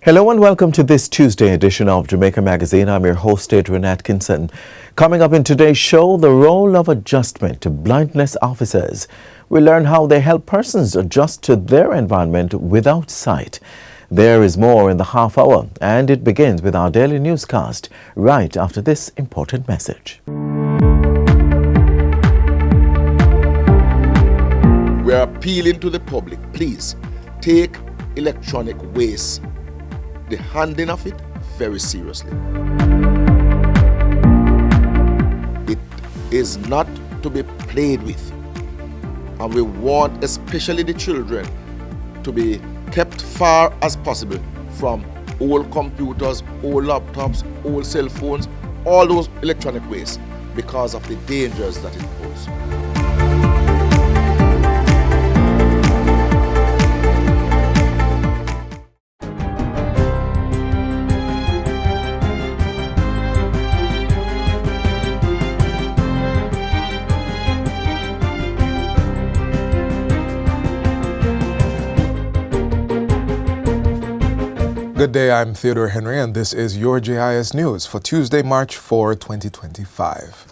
Hello and welcome to this Tuesday edition of Jamaica Magazine. I'm your host, Adrian Atkinson. Coming up in today's show, the role of adjustment to blindness officers. We learn how they help persons adjust to their environment without sight. There is more in the half hour, and it begins with our daily newscast right after this important message. We are appealing to the public, please take electronic waste, the handling of it, very seriously. It is not to be played with, and we want especially the children to be kept far as possible from old computers, old laptops, old cell phones, all those electronic waste, because of the dangers that it poses. Good day, I'm Theodore Henry, and this is your JIS News for Tuesday, March 4, 2025.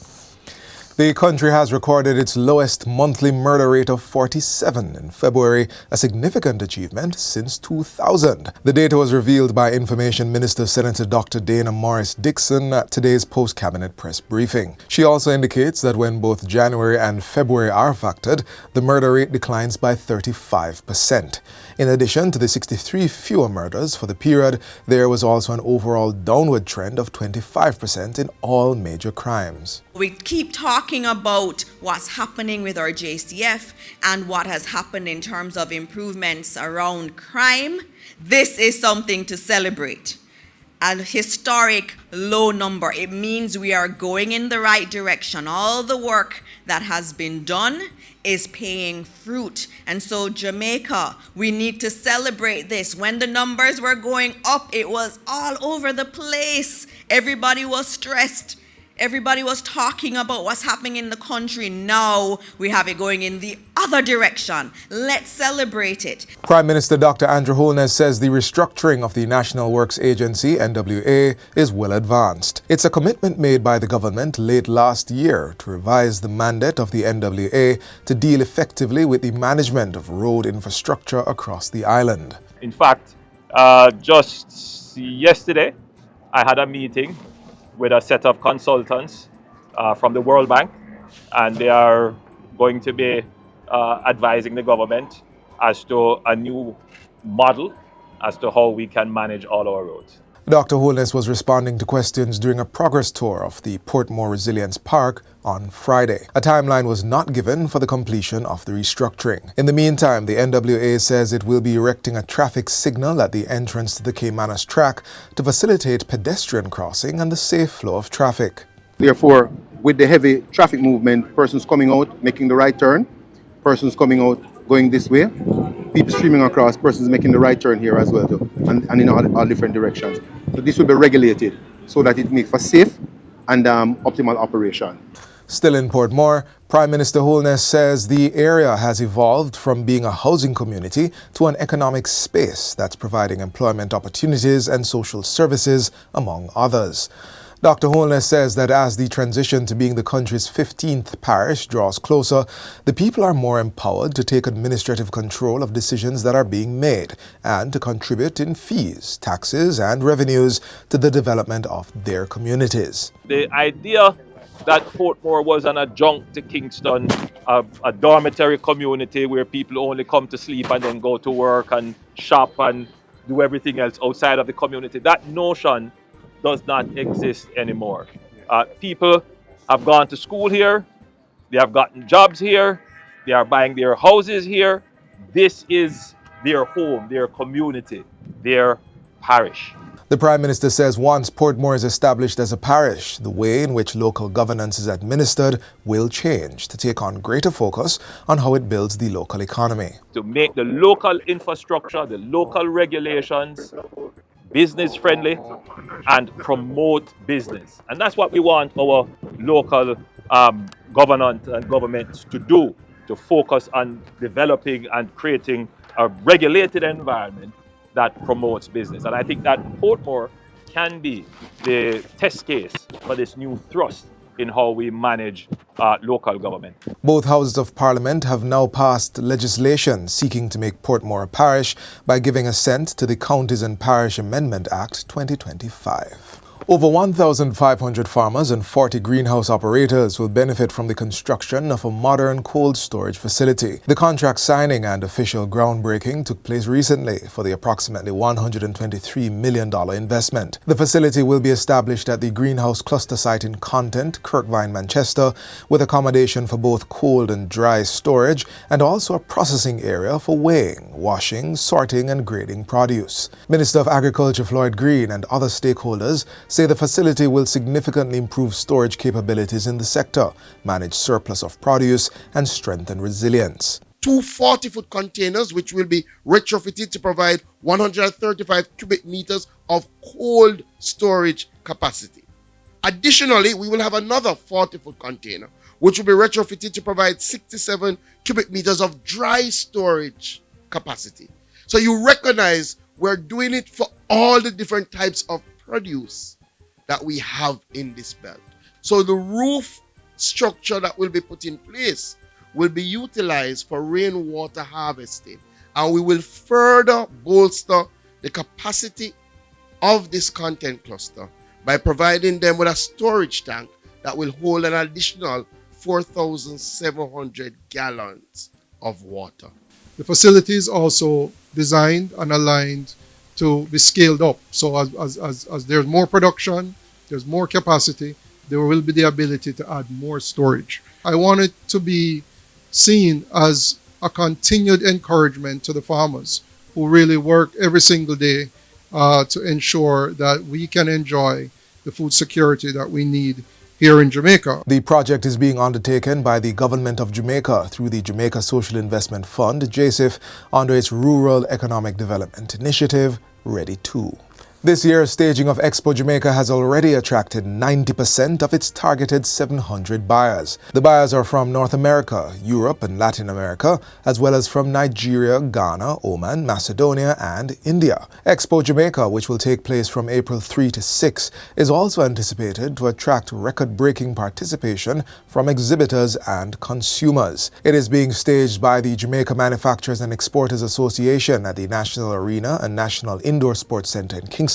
The country has recorded its lowest monthly murder rate of 47 in February, a significant achievement since 2000. The data was revealed by Information Minister Senator Dr. Dana Morris Dixon at today's post-cabinet press briefing. She also indicates that when both January and February are factored, the murder rate declines by 35%. In addition to the 63 fewer murders for the period, there was also an overall downward trend of 25% in all major crimes. We keep talking about what's happening with our JCF and what has happened in terms of improvements around crime. This is something to celebrate. A historic low number. It means we are going in the right direction. All the work that has been done is paying fruit. And so Jamaica, we need to celebrate this. When the numbers were going up, it was all over the place. Everybody was stressed. Everybody was talking about what's happening in the country. Now we have it going in the other direction. Let's celebrate it. Prime Minister Dr. Andrew Holness says the restructuring of the National Works Agency, NWA, is well advanced. It's a commitment made by the government late last year to revise the mandate of the NWA to deal effectively with the management of road infrastructure across the island. In fact, just yesterday, I had a meeting with a set of consultants from the World Bank, and they are going to be advising the government as to a new model as to how we can manage all our roads. Dr. Holness was responding to questions during a progress tour of the Portmore Resilience Park on Friday. A timeline was not given for the completion of the restructuring. In the meantime, the NWA says it will be erecting a traffic signal at the entrance to the Caymanas track to facilitate pedestrian crossing and the safe flow of traffic. Therefore, with the heavy traffic movement, persons coming out, making the right turn, persons coming out, going this way, people streaming across, persons making the right turn here as well, too, and in all different directions. So this will be regulated so that it makes for safe and optimal operation. Still in Portmore, Prime Minister Holness says the area has evolved from being a housing community to an economic space that's providing employment opportunities and social services, among others. Dr. Holness says that as the transition to being the country's 15th parish draws closer, the people are more empowered to take administrative control of decisions that are being made and to contribute in fees, taxes, and revenues to the development of their communities. The idea that Portmore was an adjunct to Kingston, a dormitory community where people only come to sleep and then go to work and shop and do everything else outside of the community, that notion does not exist anymore. People have gone to school here, they have gotten jobs here, they are buying their houses here. This is their home, their community, their parish. The Prime Minister says once Portmore is established as a parish, the way in which local governance is administered will change to take on greater focus on how it builds the local economy. To make the local infrastructure, the local regulations business friendly and promote business. And that's what we want our local government and governments to do, to focus on developing and creating a regulated environment that promotes business. And I think that Portmore can be the test case for this new thrust in how we manage local government. Both houses of parliament have now passed legislation seeking to make Portmore a parish by giving assent to the Counties and Parish Amendment Act 2025. Over 1,500 farmers and 40 greenhouse operators will benefit from the construction of a modern cold storage facility. The contract signing and official groundbreaking took place recently for the approximately $123 million investment. The facility will be established at the greenhouse cluster site in Content, Kirkvine, Manchester, with accommodation for both cold and dry storage and also a processing area for weighing, washing, sorting and grading produce. Minister of Agriculture Floyd Green and other stakeholders say the facility will significantly improve storage capabilities in the sector, manage surplus of produce, and strengthen resilience. 2 40-foot containers which will be retrofitted to provide 135 cubic meters of cold storage capacity. Additionally, we will have another 40-foot container which will be retrofitted to provide 67 cubic meters of dry storage capacity. So you recognize we're doing it for all the different types of produce that we have in this belt. So the roof structure that will be put in place will be utilized for rainwater harvesting, and we will further bolster the capacity of this content cluster by providing them with a storage tank that will hold an additional 4,700 gallons of water. The facility is also designed and aligned to be scaled up. So as there's more production, there's more capacity, there will be the ability to add more storage. I want it to be seen as a continued encouragement to the farmers who really work every single day to ensure that we can enjoy the food security that we need here in Jamaica. The project is being undertaken by the Government of Jamaica through the Jamaica Social Investment Fund, JSIF, under its Rural Economic Development Initiative, Ready 2. This year's staging of Expo Jamaica has already attracted 90% of its targeted 700 buyers. The buyers are from North America, Europe and Latin America, as well as from Nigeria, Ghana, Oman, Macedonia and India. Expo Jamaica, which will take place from April 3 to 6, is also anticipated to attract record-breaking participation from exhibitors and consumers. It is being staged by the Jamaica Manufacturers and Exporters Association at the National Arena and National Indoor Sports Center in Kingston,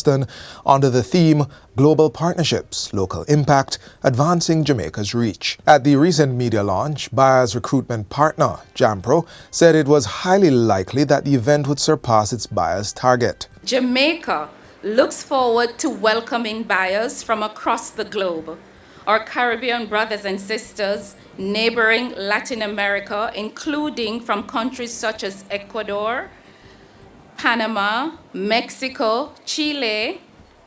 under the theme Global Partnerships, Local Impact, Advancing Jamaica's Reach. At the recent media launch, buyers recruitment partner, Jampro, said it was highly likely that the event would surpass its buyers' target. Jamaica looks forward to welcoming buyers from across the globe. Our Caribbean brothers and sisters, neighboring Latin America, including from countries such as Ecuador, Panama, Mexico, Chile,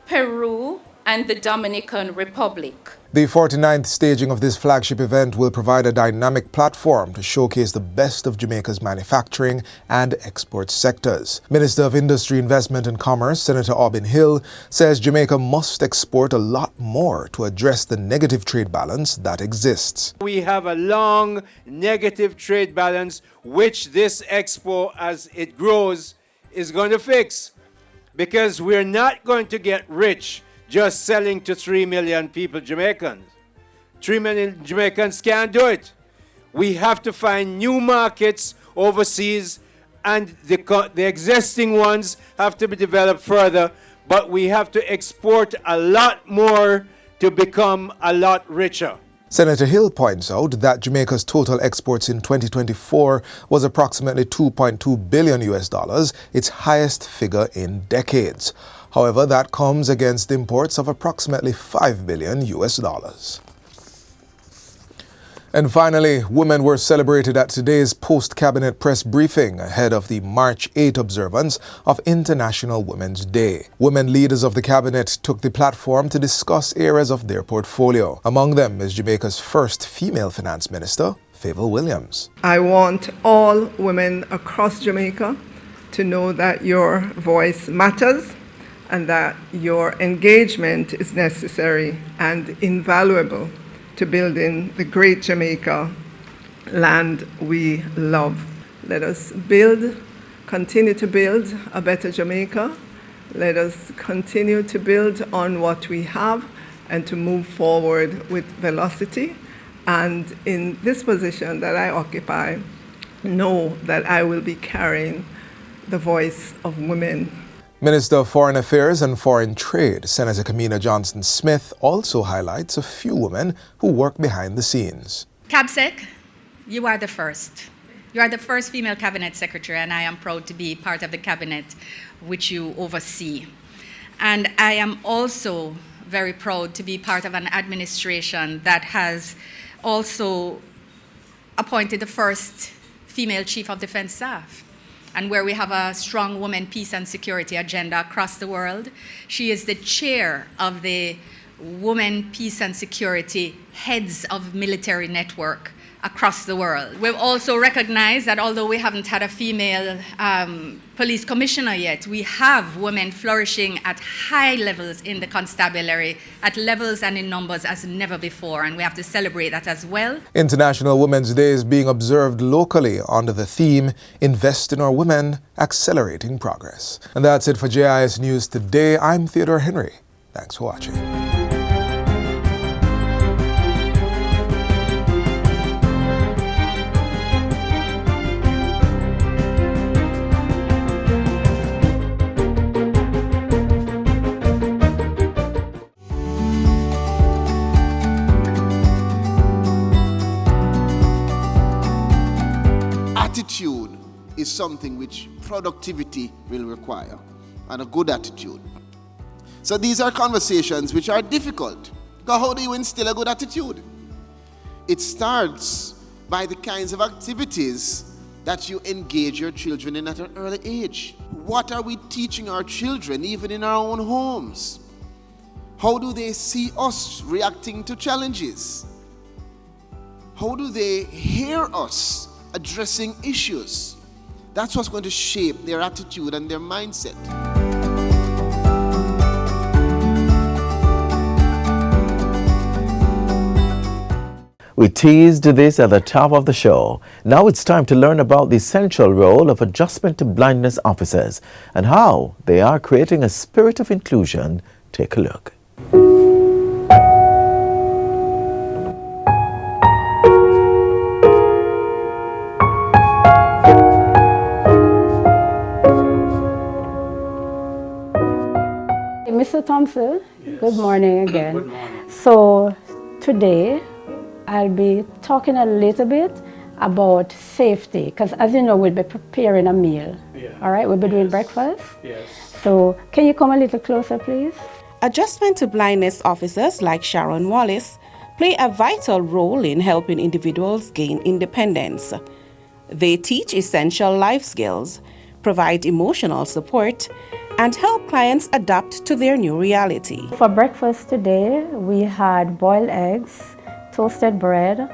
Peru, and the Dominican Republic. The 49th staging of this flagship event will provide a dynamic platform to showcase the best of Jamaica's manufacturing and export sectors. Minister of Industry, Investment and Commerce, Senator Aubin Hill, says Jamaica must export a lot more to address the negative trade balance that exists. We have a long negative trade balance, which this expo, as it grows, is going to fix, because we're not going to get rich just selling to 3 million people, Jamaicans. 3 million Jamaicans can't do it. We have to find new markets overseas, and the existing ones have to be developed further, but we have to export a lot more to become a lot richer. Senator Hill points out that Jamaica's total exports in 2024 was approximately $2.2 billion, its highest figure in decades. However, that comes against imports of approximately $5 billion. And finally, women were celebrated at today's post-cabinet press briefing ahead of the March 8 observance of International Women's Day. Women leaders of the cabinet took the platform to discuss areas of their portfolio. Among them is Jamaica's first female finance minister, Favour Williams. I want all women across Jamaica to know that your voice matters and that your engagement is necessary and invaluable to building the great Jamaica land we love. Let us build, continue to build a better Jamaica. Let us continue to build on what we have and to move forward with velocity. And in this position that I occupy, know that I will be carrying the voice of women. Minister of Foreign Affairs and Foreign Trade, Senator Kamina Johnson-Smith, also highlights a few women who work behind the scenes. CABSEC, you are the first. You are the first female cabinet secretary, and I am proud to be part of the cabinet which you oversee. And I am also very proud to be part of an administration that has also appointed the first female chief of defense staff, and where we have a strong women, peace and security agenda across the world. She is the chair of the Women, Peace and Security Heads of Military Network across the world. We've also recognized that although we haven't had a female police commissioner yet, we have women flourishing at high levels in the constabulary, at levels and in numbers as never before, and we have to celebrate that as well. International Women's Day is being observed locally under the theme, Invest in Our Women, Accelerating Progress. And that's it for JIS News today. I'm Theodore Henry. Thanks for watching. Attitude is something which productivity will require, and a good attitude. So these are conversations which are difficult. Because how do you instill a good attitude? It starts by the kinds of activities that you engage your children in at an early age. What are we teaching our children even in our own homes? How do they see us reacting to challenges? How do they hear us addressing issues? That's what's going to shape their attitude and their mindset. We teased this at the top of the show. Now it's time to learn about the essential role of adjustment to blindness officers and how they are creating a spirit of inclusion. Take a look. Mr. Thompson, yes. Good morning again. Good morning. So today I'll be talking a little bit about safety, because as you know, we'll be preparing a meal. Yeah. All right, we'll be doing breakfast. Yes. So can you come a little closer, please? Adjustment to blindness officers like Sharon Wallace play a vital role in helping individuals gain independence. They teach essential life skills, provide emotional support, and help clients adapt to their new reality. For breakfast today, we had boiled eggs, toasted bread,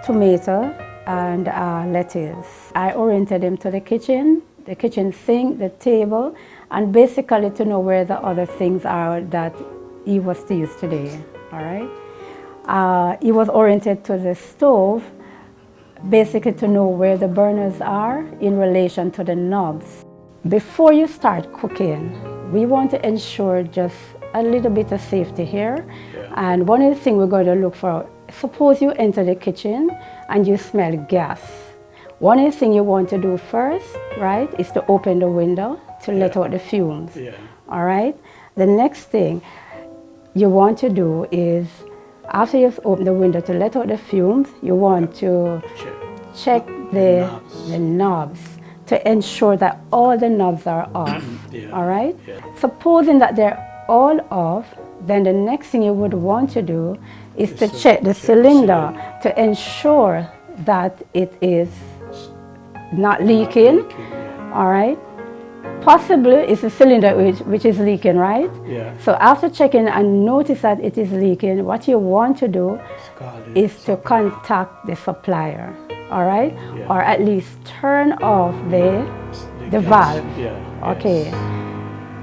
tomato, and lettuce. I oriented him to the kitchen sink, the table, and basically to know where the other things are that he was to use today, all right? He was oriented to the stove, basically to know where the burners are in relation to the knobs. Before you start cooking, we want to ensure just a little bit of safety here. Yeah. And one of the things we're going to look for, suppose you enter the kitchen and you smell gas. One of the things you want to do first, right, is to open the window to let out the fumes. Yeah. All right? The next thing you want to do is, after you've opened the window to let out the fumes, you want to check the knobs to ensure that all the knobs are off, yeah. All right? Yeah. Supposing that they're all off, then the next thing you would want to do is to check the cylinder to ensure that it is not leaking, all right? Possibly it's the cylinder which is leaking, right? Yeah. So after checking and notice that it is leaking, what you want to do is to contact the supplier. All right, yeah. Or at least turn off the valve. Yeah. Okay, yes.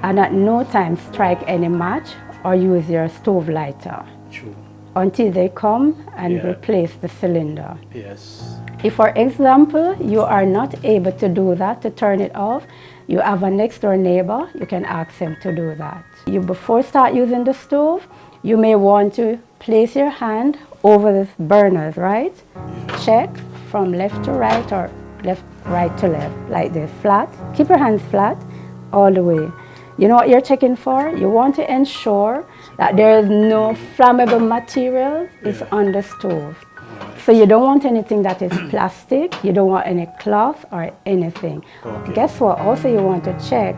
And at no time strike any match or use your stove lighter. True. until they come and replace the cylinder. Yes. If, for example, you are not able to do that, to turn it off, you have a next door neighbor, you can ask him to do that. You, before start using the stove, you may want to place your hand over the burners, right? Check from left to right or right to left, like this, flat. Keep your hands flat all the way. You know what you're checking for? You want to ensure that there is no flammable material is on the stove. So you don't want anything that is plastic, you don't want any cloth or anything. Okay. Guess what? Also you want to check,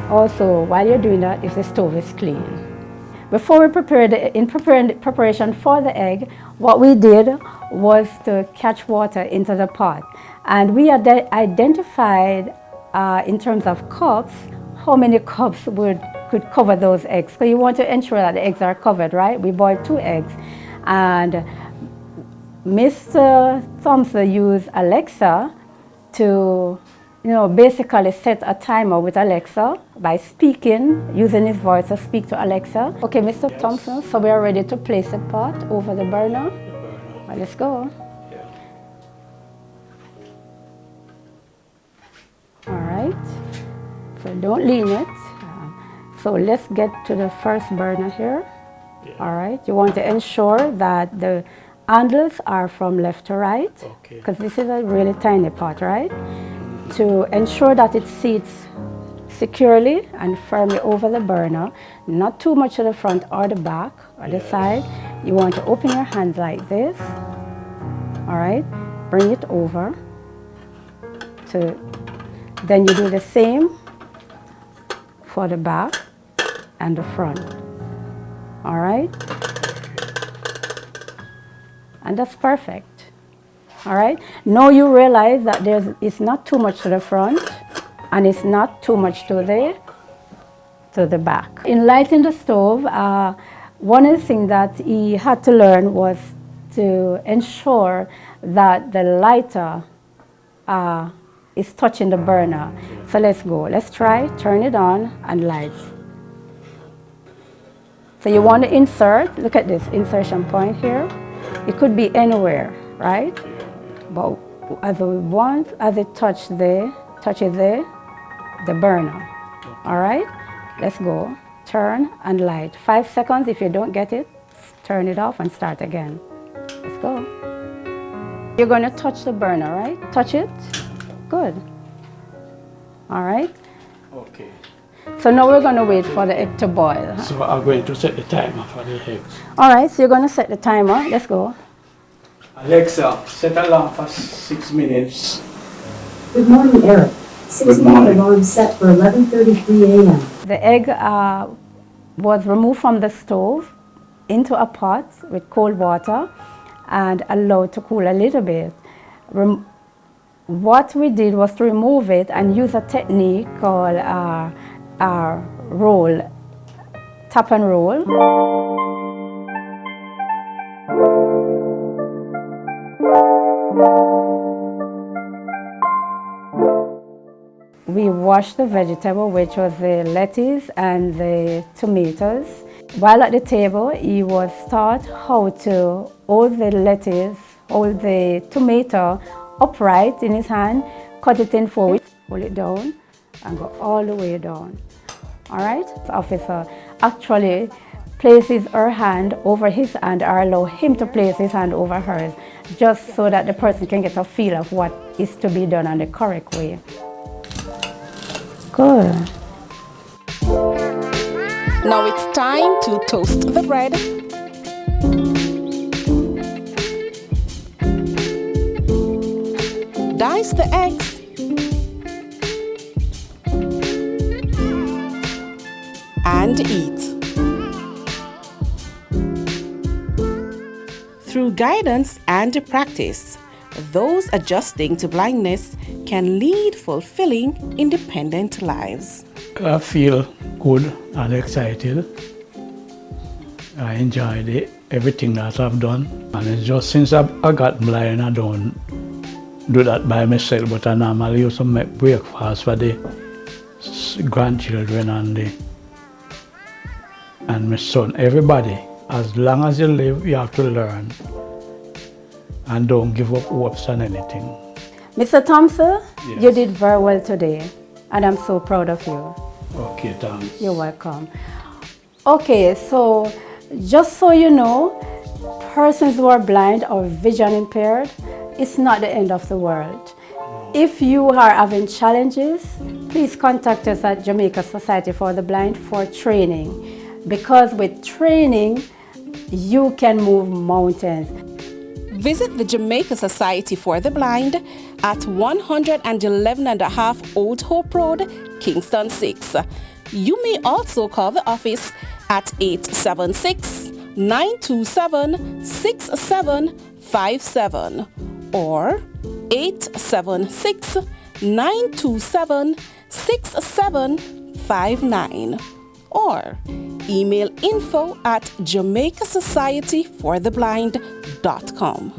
also while you're doing that, if the stove is clean. Before we prepared, in preparation for the egg, what we did was to catch water into the pot. And we identified, in terms of cups, how many cups could cover those eggs. So you want to ensure that the eggs are covered, right? We boiled 2 eggs. And Mr. Thompson used Alexa to, basically set a timer with Alexa by speaking, using his voice to speak to Alexa. Okay, Mr. Thompson, so we are ready to place the pot over the burner. Well, let's go. All right, so don't lean it. So let's get to the first burner here. All right, you want to ensure that the handles are from left to right, because this is a really tiny pot, right? To ensure that it seats securely and firmly over the burner, not too much to the front or the back or the side. You want to open your hands like this, all right? Bring it over. Then you do the same for the back and the front, all right? And that's perfect. All right. Now you realize that it's not too much to the front and it's not too much to the back. In lighting the stove, one of the things that he had to learn was to ensure that the lighter is touching the burner. So let's go. Let's try, turn it on and light. So you want to insert, look at this insertion point here. It could be anywhere, right? But as it touches the burner. All right, let's go. Turn and light. 5 seconds. If you don't get it, turn it off and start again. Let's go. You're going to touch the burner, right? Touch it. Good. All right. Okay. So now we're going to wait for the egg to boil. So I'm going to set the timer for the eggs. All right, so you're going to set the timer. Let's go. Alexa, set alarm for 6 minutes. Good morning, Eric. 6-minute alarm set for 11:33 a.m. The egg was removed from the stove into a pot with cold water and allowed to cool a little bit. What we did was to remove it and use a technique called roll, tap and roll. We washed the vegetable, which was the lettuce and the tomatoes. While at the table, he was taught how to hold the lettuce, hold the tomato upright in his hand, cut it in 4 weeks, pull it down, and go all the way down. All right? The officer actually places her hand over his hand or allow him to place his hand over hers, just so that the person can get a feel of what is to be done on the correct way. Good. Now it's time to toast the bread. Dice the eggs. And eat. Through guidance and practice, those adjusting to blindness can lead fulfilling, independent lives. I feel good and excited. I enjoyed everything that I've done. And it's just since I got blind, I don't do that by myself, but I normally used to make breakfast for the grandchildren and my son, everybody. as long as you live, you have to learn. And don't give up hopes on anything. Mr. Thompson, Yes. you did very well today, and I'm so proud of you. Okay, thanks. You're welcome. Okay, so just so you know, persons who are blind or vision impaired, it's not the end of the world. If you are having challenges, please contact us at Jamaica Society for the Blind for training, because with training, you can move mountains. Visit the Jamaica Society for the Blind at 111.5 Old Hope Road, Kingston 6. You may also call the office at 876-927-6757 or 876-927-6759 or email info@jamaicasocietyfortheblind.com.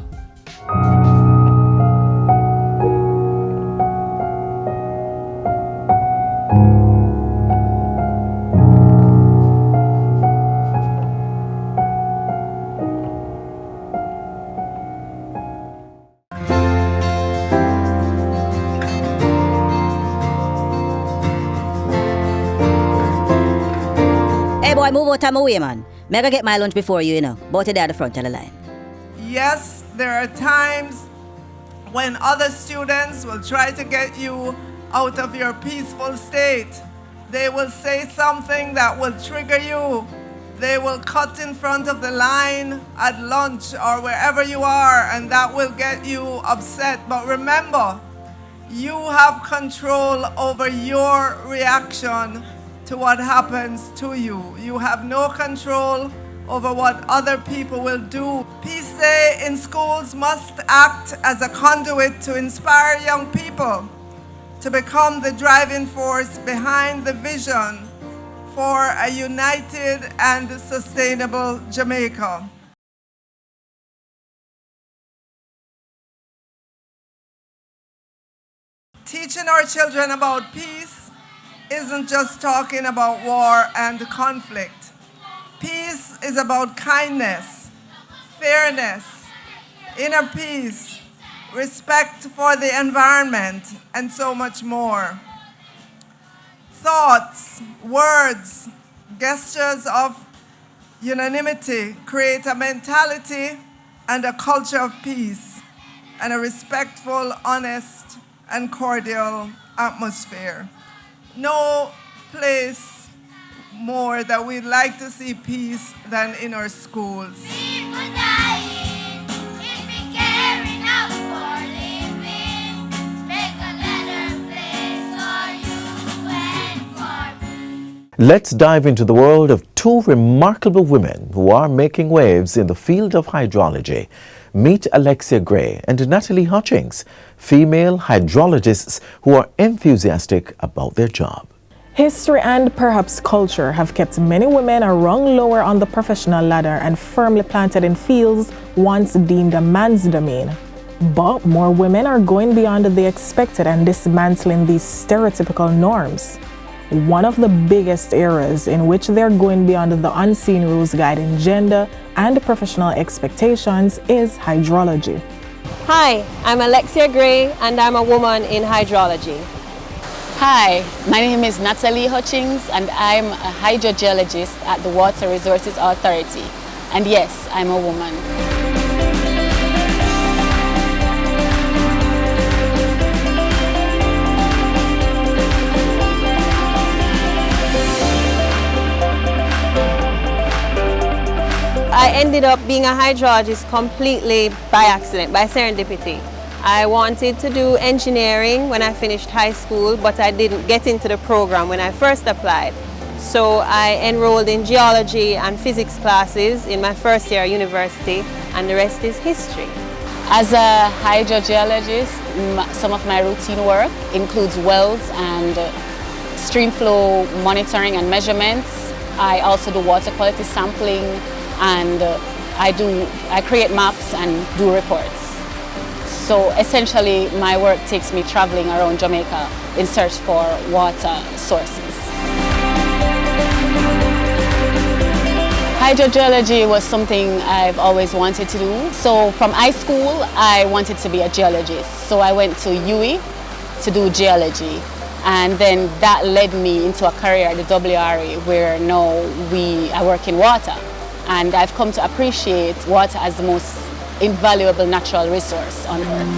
Hey boy, move out of my way, man. Me I get my lunch before you, you know. Both there at the front of the line. Yes, there are times when other students will try to get you out of your peaceful state. They will say something that will trigger you. They will cut in front of the line at lunch or wherever you are, and that will get you upset. But remember, you have control over your reaction to what happens to you. You have no control over what other people will do. Peace Day in schools must act as a conduit to inspire young people to become the driving force behind the vision for a united and sustainable Jamaica. Teaching our children about peace isn't just talking about war and conflict. Peace is about kindness, fairness, inner peace, respect for the environment, and so much more. Thoughts, words, gestures of unanimity create a mentality and a culture of peace and a respectful, honest, and cordial atmosphere. No place more that we'd like to see peace than in our schools. Let's dive into the world of two remarkable women who are making waves in the field of hydrology. Meet Alexia Gray and Natalie Hutchings, female hydrologists who are enthusiastic about their job. History and perhaps culture have kept many women a rung lower on the professional ladder and firmly planted in fields once deemed a man's domain. But more women are going beyond the expected and dismantling these stereotypical norms. One of the biggest areas in which they're going beyond the unseen rules guiding gender and professional expectations is hydrology. Hi, I'm Alexia Gray and I'm a woman in hydrology. Hi, my name is Natalie Hutchings and I'm a hydrogeologist at the Water Resources Authority. And yes, I'm a woman. I ended up being a hydrologist completely by accident, by serendipity. I wanted to do engineering when I finished high school, but I didn't get into the program when I first applied. So I enrolled in geology and physics classes in my first year at university, and the rest is history. As a hydrogeologist, some of my routine work includes wells and stream flow monitoring and measurements. I also do water quality sampling, and I create maps and do reports. So essentially my work takes me traveling around Jamaica in search for water sources. Hydrogeology was something I've always wanted to do. So from high school, I wanted to be a geologist. So I went to UWI to do geology. And then that led me into a career at the WRA, where now I work in water. And I've come to appreciate water as the most invaluable natural resource on earth.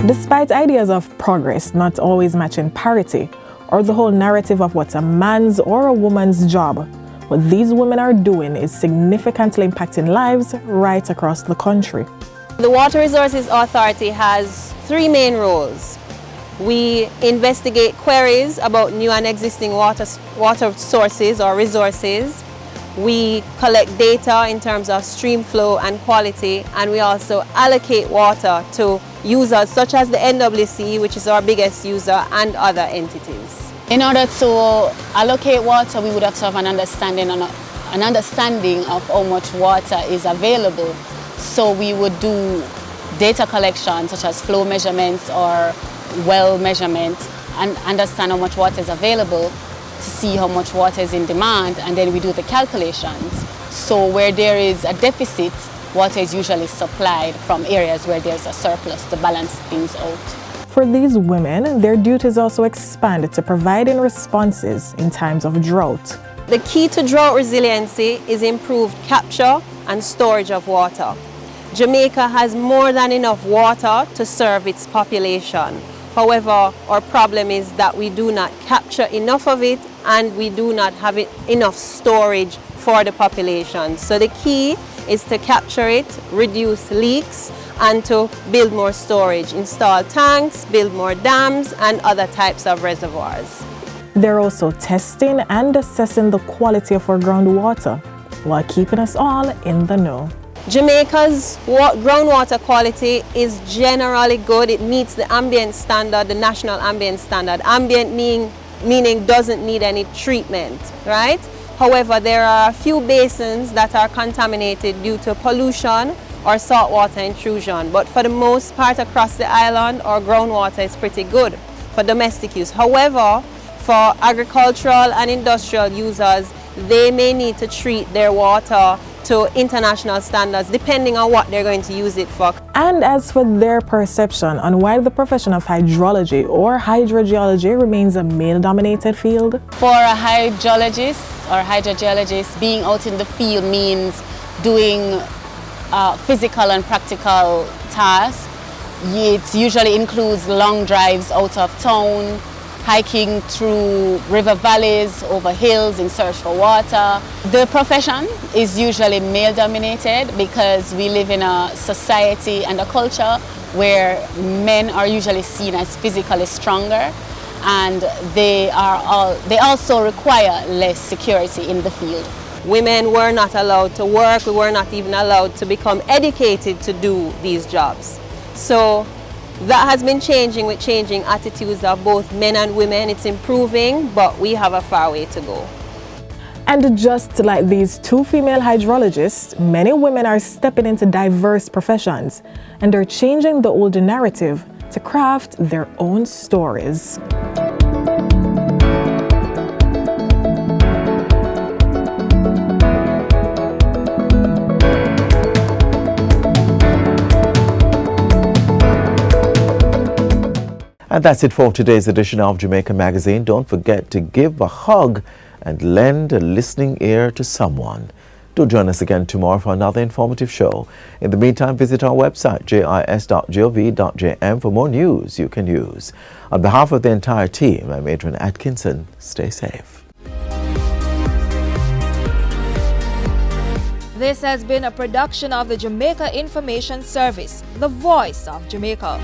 Despite ideas of progress not always matching parity, or the whole narrative of what's a man's or a woman's job, what these women are doing is significantly impacting lives right across the country. The Water Resources Authority has 3 main roles. We investigate queries about new and existing water sources or resources. We collect data in terms of stream flow and quality, and we also allocate water to users such as the NWC, which is our biggest user, and other entities. In order to allocate water, we would have to have an understanding of how much water is available. So we would do data collection such as flow measurements or well measurements and understand how much water is available to see how much water is in demand, and then we do the calculations. So where there is a deficit, water is usually supplied from areas where there's a surplus to balance things out. For these women, their duties also expand to providing responses in times of drought. The key to drought resiliency is improved capture and storage of water. Jamaica has more than enough water to serve its population. However, our problem is that we do not capture enough of it, and we do not have enough storage for the population. So the key is to capture it, reduce leaks, and to build more storage, install tanks, build more dams, and other types of reservoirs. They're also testing and assessing the quality of our groundwater while keeping us all in the know. Jamaica's groundwater quality is generally good. It meets the ambient standard, the national ambient standard. Ambient meaning doesn't need any treatment, right? However, there are a few basins that are contaminated due to pollution or saltwater intrusion. But for the most part across the island, our groundwater is pretty good for domestic use. However, for agricultural and industrial users, they may need to treat their water to international standards depending on what they're going to use it for. And as for their perception on why the profession of hydrology or hydrogeology remains a male-dominated field? For a hydrologist or hydrogeologist, being out in the field means doing physical and practical tasks. It usually includes long drives out of town, hiking through river valleys, over hills in search for water. The profession is usually male dominated because we live in a society and a culture where men are usually seen as physically stronger, and they also require less security in the field. Women were not allowed to work, we were not even allowed to become educated to do these jobs. So that has been changing with changing attitudes of both men and women. It's improving, but we have a far way to go. And just like these 2 female hydrologists, many women are stepping into diverse professions, and they're changing the older narrative to craft their own stories. And that's it for today's edition of Jamaica Magazine. Don't forget to give a hug and lend a listening ear to someone. Do join us again tomorrow for another informative show. In the meantime, visit our website, jis.gov.jm, for more news you can use. On behalf of the entire team, I'm Adrian Atkinson. Stay safe. This has been a production of the Jamaica Information Service, the voice of Jamaica.